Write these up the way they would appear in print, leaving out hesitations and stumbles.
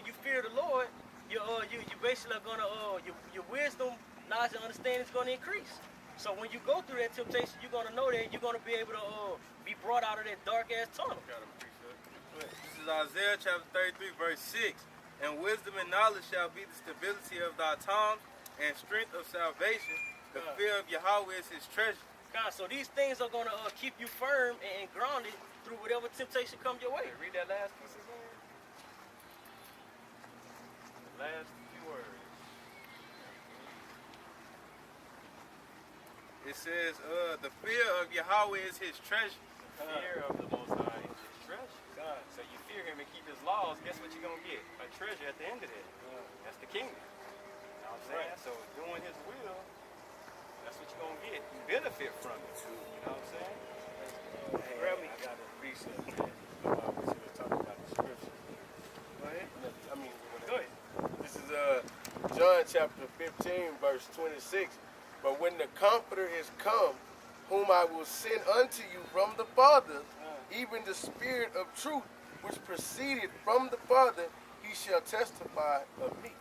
when you fear the Lord, you basically are gonna your wisdom, knowledge, and understanding is gonna increase. So when you go through that temptation, you're gonna know that you're gonna be able to be brought out of that dark ass tunnel. This is Isaiah chapter 33, verse 6. And wisdom and knowledge shall be the stability of thy tongue, and strength of salvation. The fear of Yahweh is his treasure. God, so these things are gonna keep you firm and grounded through whatever temptation comes your way. Read that last piece again. The last few words. It says, the fear of Yahweh is his treasure. The fear of the Most High is his treasure. God. So you fear him and keep his laws, guess what you're going to get? A treasure at the end of it. That's the kingdom. You know what I'm saying? Right. So doing his will, that's what you're going to get. You benefit from it. You know what I'm saying? Hey, grab me. I got a precept, man. What you were talking about the scripture. Go ahead. I mean, Go ahead. this is John chapter 15, verse 26. But when the Comforter is come, whom I will send unto you from the Father, even the Spirit of truth, which proceeded from the Father, he shall testify of me.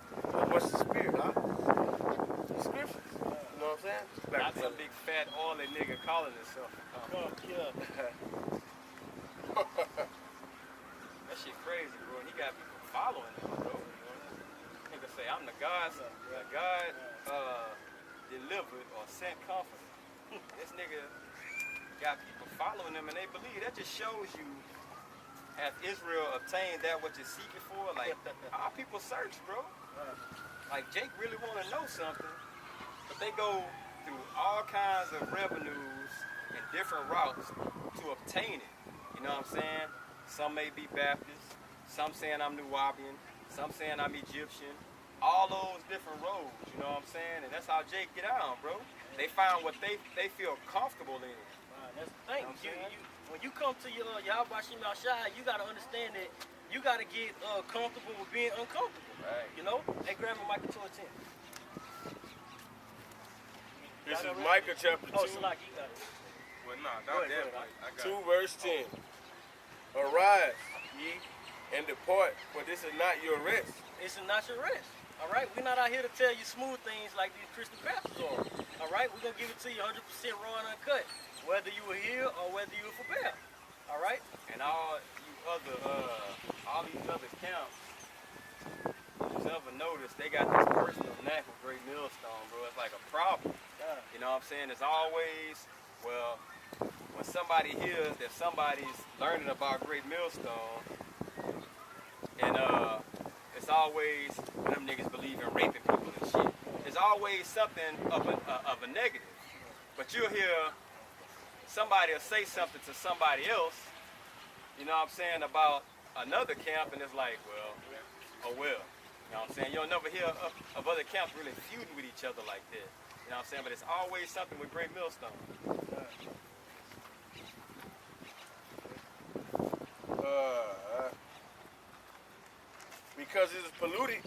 What's the Spirit, huh? The scriptures. You know what I'm saying? Not some big fat oily nigga calling himself. Yeah. That shit crazy, bro. And he got people following him, bro. Nigga say, I'm the God delivered or sent comforter. This nigga got people following him and they believe. That just shows you, has Israel obtained that what you're seeking for? Like, our people search, bro. Like, Jake really want to know something, but they go through all kinds of revenues and different routes to obtain it. You know what I'm saying? Some may be Baptist, some saying I'm Nubian, some saying I'm Egyptian. All those different roads, you know what I'm saying? And that's how Jake get on, bro. They find what they feel comfortable in. That's the thing. You know When you come to your Yahweh Shim Shai, you gotta understand that you gotta get comfortable with being uncomfortable. Right. You know? Hey, grab my Micah 2:10. This is Micah chapter 2, Oh, Salaki, you got it. Well, no, Go not ahead, that. I got 2 verse 10. Arise, ye, and depart, for this is not your rest. It's not your rest. All right? We're not out here to tell you smooth things like these Christian pastors are. All right? We're going to give it to you 100% raw and uncut, whether you were here or whether you were for Baal. All right? And all these other camps, you ever noticed, they got this personal knack with Great Millstone, bro. It's like a problem. You know what I'm saying? It's always, well, when somebody hears that somebody's learning about Great Millstone, and it's always when them niggas believe in raping people and shit. There's always something of a negative. But you'll hear somebody will say something to somebody else, you know what I'm saying, about another camp, and it's like, well, oh well. You know what I'm saying? You'll never hear of other camps really feuding with each other like that. You know what I'm saying? But it's always something with Great Millstone. Because it is polluted,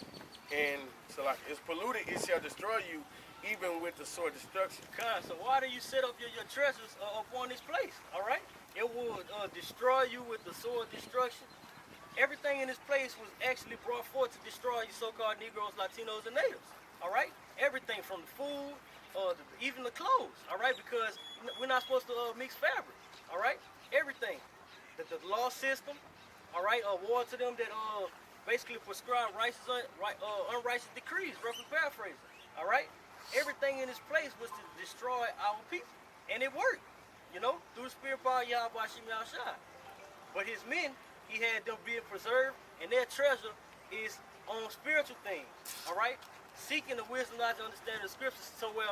and so like it's polluted, it shall destroy you, even with the sword destruction. God, so why do you set up your treasures upon this place? All right? It will destroy you with the sword destruction. Everything in this place was actually brought forth to destroy you so-called Negroes, Latinos, and Natives. All right? Everything from the food, even the clothes. All right? Because we're not supposed to mix fabric. All right? Everything. The law system, all right, war to them that basically prescribe unrighteous decrees, roughly paraphrasing. All right? Everything in this place was to destroy our people. And it worked, you know, through the spirit power of Yahweh Shim Shai. But his men, he had them being preserved, and their treasure is on spiritual things, all right? Seeking the wisdom, knowledge, and understanding of the scriptures, so when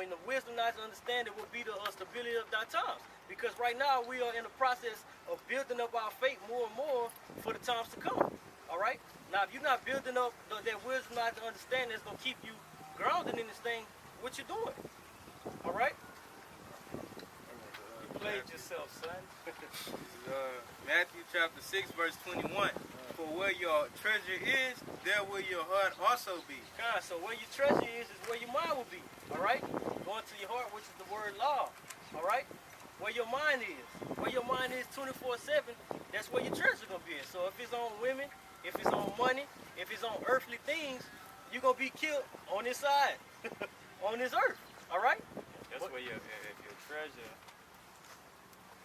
the wisdom, knowledge, and understanding will be the stability of thy times. Because right now we are in the process of building up our faith more and more for the times to come, all right? Now, if you're not building up that wisdom, knowledge, and understanding that's going to keep you grounded in this thing, what you doing, all right? You played yourself, son. Matthew chapter 6, verse 21. For where your treasure is, there will your heart also be. God, so where your treasure is where your mind will be, all right? Going to your heart, which is the word law, all right? Where your mind is 24/7, that's where your treasure going to be. So if it's on women, if it's on money, if it's on earthly things, you're gonna be killed on this side, on this earth. All right? That's where if your treasure,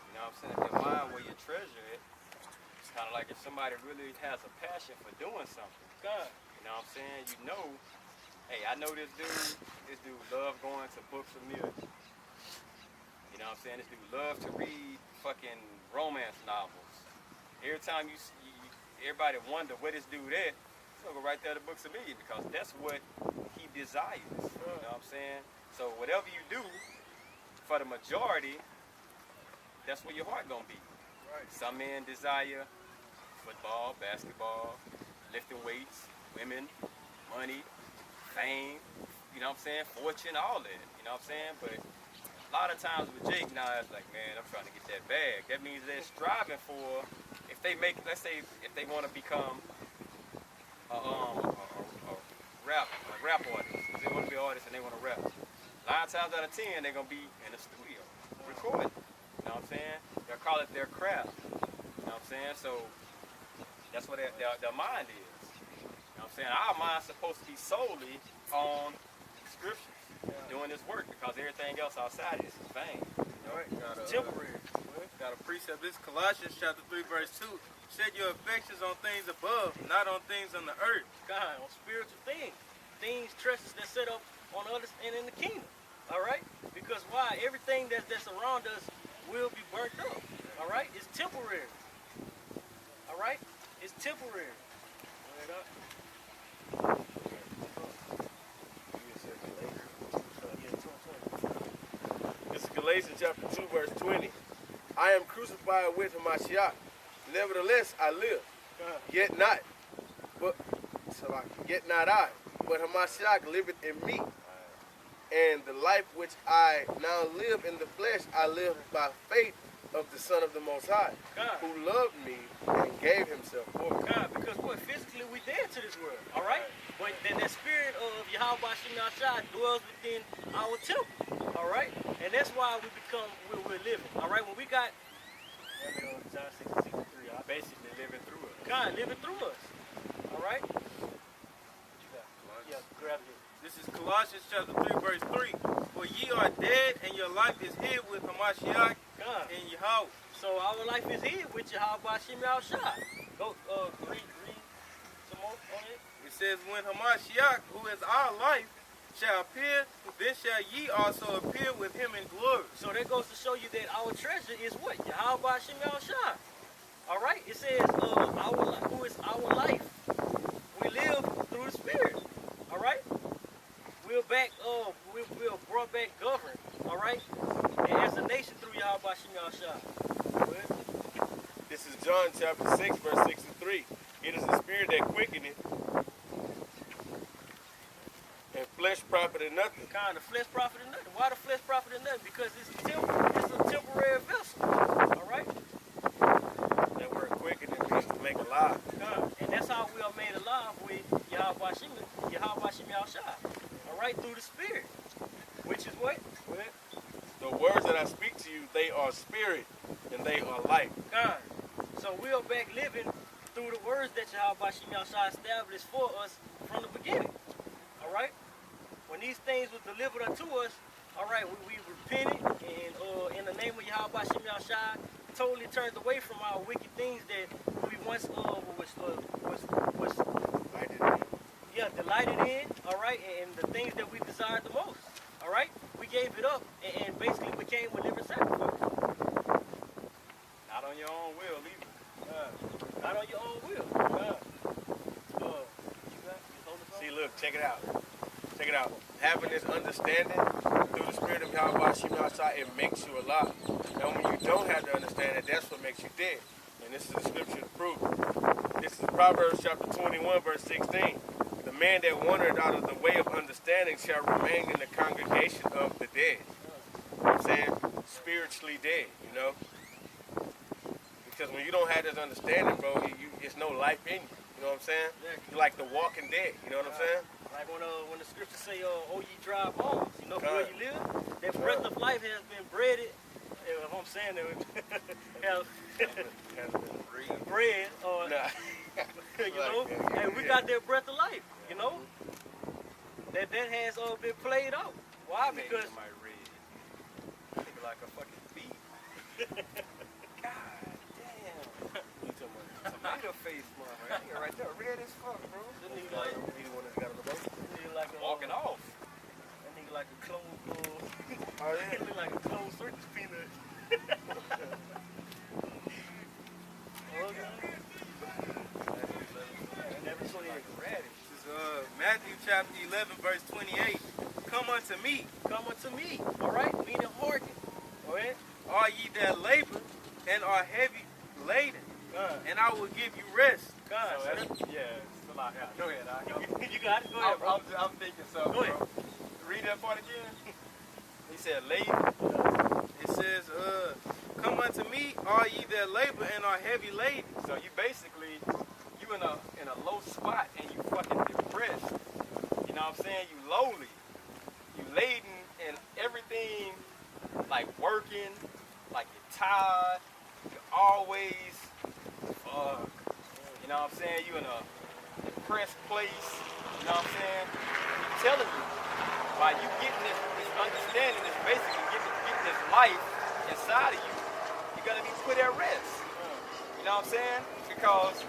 you know what I'm saying, if your mind where your treasure is, it's kind of like if somebody really has a passion for doing something. God. You know what I'm saying? You know, hey, I know this dude love going to books of music. You know what I'm saying? This dude love to read fucking romance novels. Every time everybody wonder where this dude at, he'll go right there to Books of Million because that's what he desires. You know what I'm saying? So whatever you do, for the majority, that's where your heart gonna be. Right. Some men desire football, basketball, lifting weights, women, money, fame, you know what I'm saying? Fortune, all that. You know what I'm saying? But a lot of times with Jake now, it's like, man, I'm trying to get that bag. That means they're striving for, if they make, let's say, if they want to become a rap artist, if they want to be an artist and they want to rap, 9 times out of 10, they're going to be in the studio, recording. You know what I'm saying? They'll call it their craft. You know what I'm saying? So that's what their mind is. You know what I'm saying? Our mind's supposed to be solely on scriptures, doing this work, because everything else outside of this is vain. All right. Got a, Temporary. got a precept. This is Colossians chapter 3, verse 2. Set your affections on things above, not on things on the earth. God, on spiritual things. Things, treasures that set up on others and in the kingdom. All right? Because why? Everything that's around us will be burnt up. All right? It's temporary. All right? It's temporary. Wait up. This is Galatians chapter 2, verse 20. I am crucified with Hamashiach. Nevertheless, I live. God. Yet not. Yet not I. But Hamashiach liveth in me. And the life which I now live in the flesh, I live by faith of the Son of the Most High, God. who loved me and gave himself for me. God, because what? Physically we dead to this world. All right? But then that spirit of Yahweh Shem Yahshua dwells within our temple. All right? And that's why we become where we're living. All right? When we got John 6:63, Basically living through it. God living through us. All right? Yeah, grab it. This is Colossians chapter 3, verse 3. For ye are dead, and your life is hid with Hamashiach God. in Yahweh. So our life is hid with Yahweh Shem Yahshua. Go read some more on it. It says, when Hamashiach, who is our life, shall appear, then shall ye also appear with him in glory. So that goes to show you that our treasure is what? Yahweh Shem Yahshua. All right? It says, who is our life. We live through the Spirit. All right? We're back, we're brought back governed. All right? And as a nation through Yahweh Shem Yahshua. This is John chapter 6, verse 63. It is the spirit that quickeneth, and flesh profited nothing. Kind of flesh profited nothing. Why the flesh profited nothing? Because it's a temporary vessel. All right? That word quickeneth means to make alive. God. And that's how we are made alive with Yahweh Shem Yahshua. All right? Through the Spirit. Which is what? The words that I speak to you, they are spirit and they are life. God. So we are back living through the words that Yahweh Shem Yahshua established for us from the beginning. All right? When these things were delivered unto us, all right, we repented and in the name of Yahweh Shem Yahshua, totally turned away from our wicked things that we once was delighted in, all right, and the things that we desired the most. All right? We gave it up and basically became a living sacrifice. Not on your own will either. Not on your own will. See, look, check it out. Check it out. Having this understanding through the spirit of Yahweh Shem Yahshua, it makes you alive. And when you don't have the understanding, that's what makes you dead. And this is the scripture to prove it. This is Proverbs chapter 21, verse 16. The man that wandered out of the way of understanding shall remain in the congregation of the dead. You know what I'm saying? Spiritually dead, you know? Because when you don't have this understanding, bro, it's no life in you. You know what I'm saying? You're like the walking dead. You know what I'm saying? Like when the scriptures say, oh, ye dry bones, you know where you live? That breath of life has been breaded. If I'm saying it, has been bread. You know, hey, we got that breath of life. You know, that has been played out. Why? Because my red. Nigga like a fucking beat. God damn. Tomato face, motherfucker. Nigga right there, red as fuck, bro. that nigga like Walking off. That nigga like a clone. Oh, He yeah. look like a clone circus peanut. Never saw you radish. This is Matthew chapter 11, verse 28. Come unto me, Come unto me, all right? Meaning hearken, all right? all ye that labor and are heavy laden, God, and I will give you rest. God. So yeah, it's a lot. Yeah, go ahead. You got it. Go ahead, bro. I'm thinking something. Go ahead. Bro. Read that part again. He said, "Lady." It says, come unto me, all ye that labor and are heavy laden. So you basically, you in a low spot and you fucking depressed. You know what I'm saying? You lowly. You laden in everything, like working, like you're tired. You're always, you know what I'm saying? You in a depressed place. You know what I'm saying? He's telling you, by you getting this understanding, is basically getting this life inside of you, you're gonna be put at rest. You know what I'm saying? Because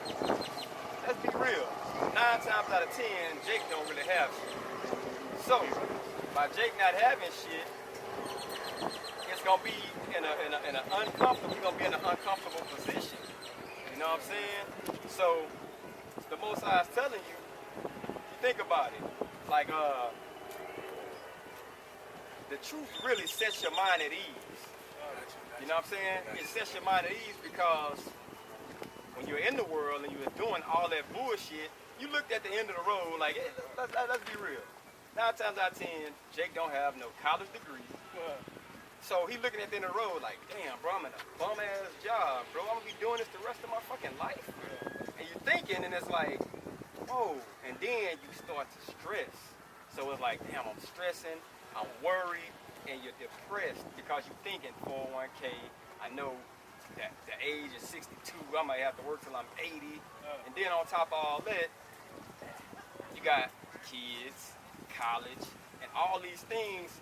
let's be real, 9 times out of 10, Jake don't really have shit. So by Jake not having shit, it's gonna be in an uncomfortable. We're gonna be in an uncomfortable position. You know what I'm saying? So the Most High is telling you, think about it, like the truth really sets your mind at ease. You know what I'm saying? It sets your mind at ease because when you're in the world and you're doing all that bullshit, you looked at the end of the road like, hey, let's be real. 9 times out of 10, Jake don't have no college degree. So he looking at the end of the road like, damn, bro, I'm in a bum-ass job, bro. I'm gonna be doing this the rest of my fucking life. And you're thinking, and it's like, whoa. And then you start to stress. So it's like, damn, I'm stressing, I'm worried, and you're depressed because you're thinking 401k. I know that the age is 62, I might have to work till I'm 80. And then on top of all that, you got kids, college, and all these things